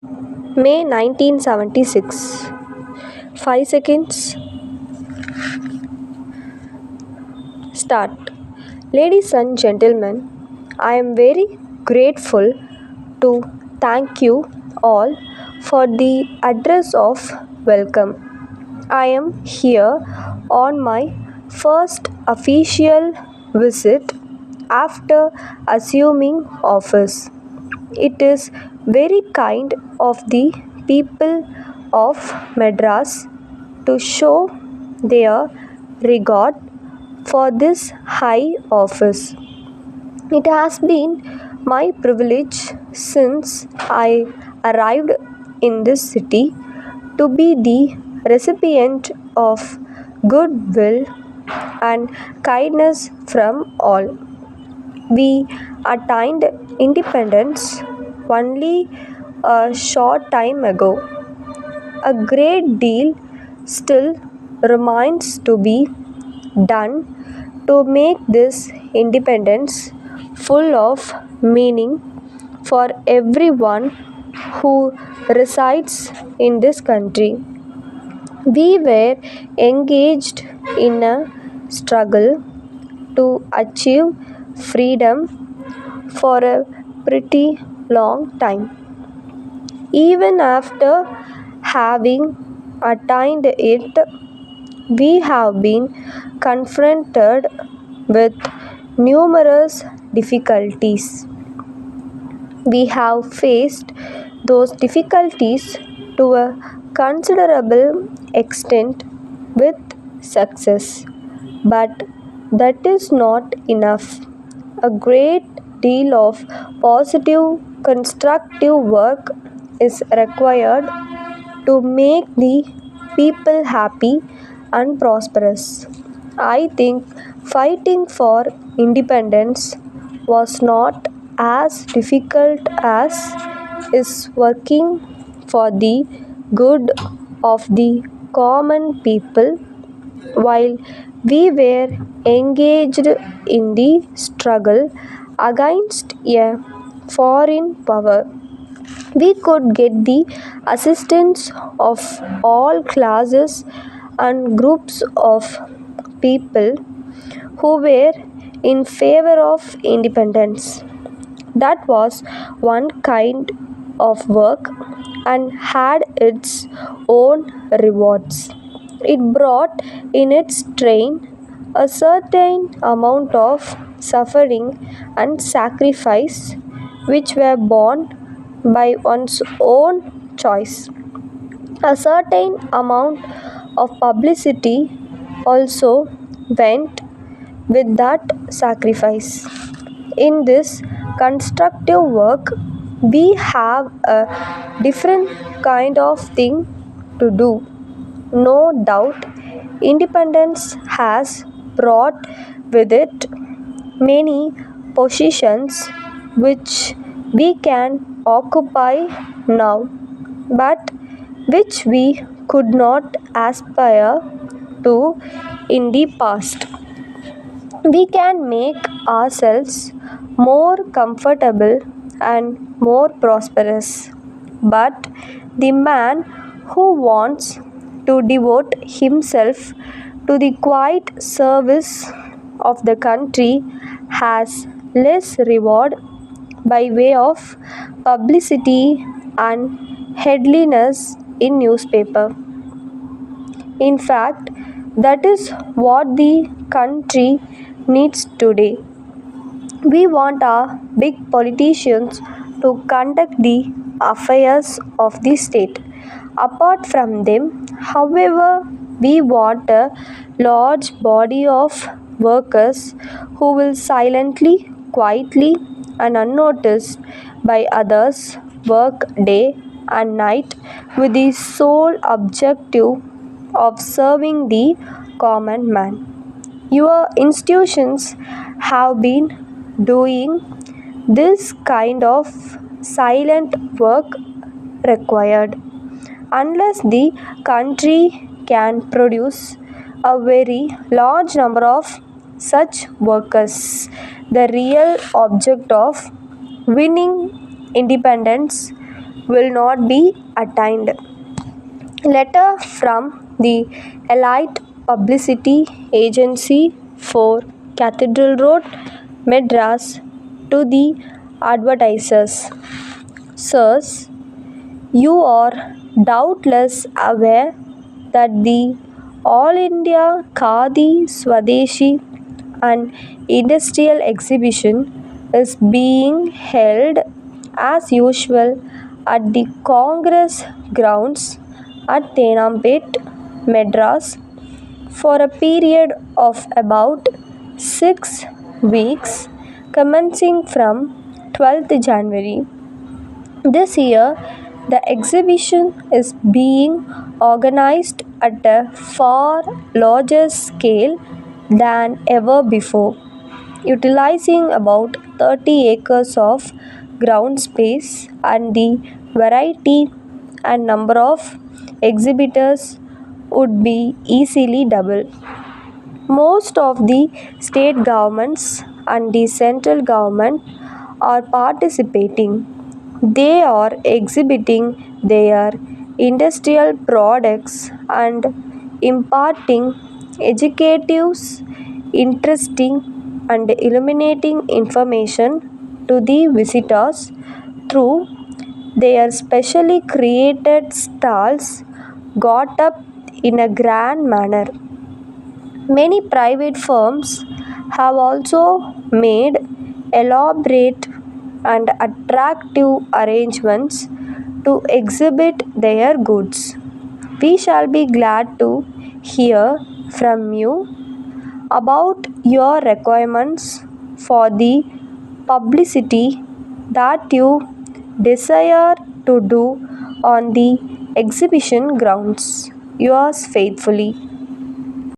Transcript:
May 1976. 5 seconds. Start. Ladies and gentlemen, I am very grateful to thank you all for the address of welcome. I am here on my first official visit after assuming office. It is very kind of the people of Madras to show their regard for this high office. It has been my privilege since I arrived in this city to be the recipient of goodwill and kindness from all. We attained independence only a short time ago. A great deal still remains to be done to make this independence full of meaning for everyone who resides in this country. We were engaged in a struggle to achieve freedom for a pretty long time. Even after having attained it, we have been confronted with numerous difficulties. We have faced those difficulties to a considerable extent with success, but that is not enough. A great deal of positive, constructive work is required to make the people happy and prosperous. I think fighting for independence was not as difficult as is working for the good of the common people while we were engaged in the struggle against a foreign power. We could get the assistance of all classes and groups of people who were in favor of independence. That was one kind of work and had its own rewards. It brought in its train a certain amount of suffering and sacrifice which were borne by one's own choice. A certain amount of publicity also went with that sacrifice. In this constructive work, we have a different kind of thing to do. No doubt, independence has brought with it many positions which we can occupy now, but which we could not aspire to in the past. We can make ourselves more comfortable and more prosperous, but the man who wants to devote himself to the quiet service of the country has less reward by way of publicity and headliness in newspaper. In fact, that is what the country needs today. We want our big politicians to conduct the affairs of the state. Apart from them, however, we want a large body of workers who will silently, quietly, and unnoticed by others work day and night with the sole objective of serving the common man. Your institutions have been doing this kind of silent work required. Unless the country can produce a very large number of such workers, the real object of winning independence will not be attained. Letter from the Elite Publicity Agency for Cathedral Road, Madras, to the advertisers. Sirs, you are doubtless aware that the All India Khadi Swadeshi and Industrial Exhibition is being held as usual at the Congress grounds at Tenampet, Madras, for a period of about 6 weeks commencing from 12th January. This year, the exhibition is being organized at a far larger scale than ever before, utilizing about 30 acres of ground space, and the variety and number of exhibitors would be easily double. Most of the state governments and the central government are participating. They are exhibiting their industrial products and imparting educative, interesting, and illuminating information to the visitors through their specially created stalls got up in a grand manner. Many private firms have also made elaborate and attractive arrangements to exhibit their goods. We shall be glad to hear from you about your requirements for the publicity that you desire to do on the exhibition grounds. Yours faithfully,